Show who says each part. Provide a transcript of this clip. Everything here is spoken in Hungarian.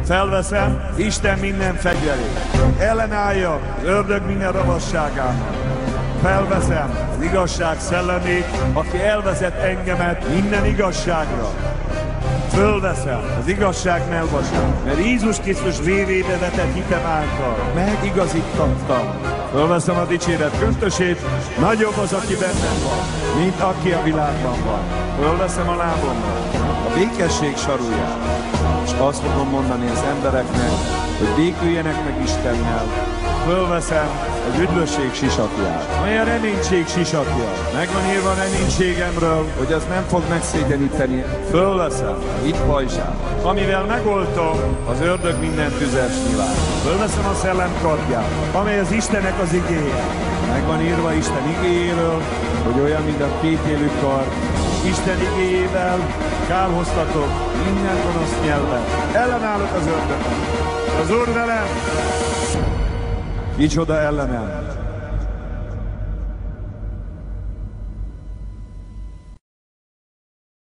Speaker 1: Felveszem Isten minden fegyverét. Ellenálljak az ördög minden ravasságának. Felveszem az igazság szellemét, aki elvezet engemet minden igazságra. Fölveszem az igazság melvasát, mert Jézus Krisztus vérébe vetett hitem által megigazítottam. Fölveszem a dicséret köntösét, nagyobb az, aki bennem van, mint aki a világban van. Fölveszem a lábomra a békesség saruját, és azt fogom mondani az embereknek, hogy béküljenek meg Istennel. Fölveszem az üdvösség sisakját, mely a reménység sisakja. Megvan írva a reménységemről, hogy az nem fog megszégyeníteni. Fölveszem a hit pajzsát, amivel megoltom az ördög minden tüzes nyilát. Fölveszem a szellem kardját, amely az Istennek az igéje. Megvan írva Isten igéjéről, hogy olyan, mint a kétélű kard. Isten igéjével kárhoztatok minden gonosz nyelvet. Ellenállok az ördögnek. Az Úr velem! Micsoda ellenem?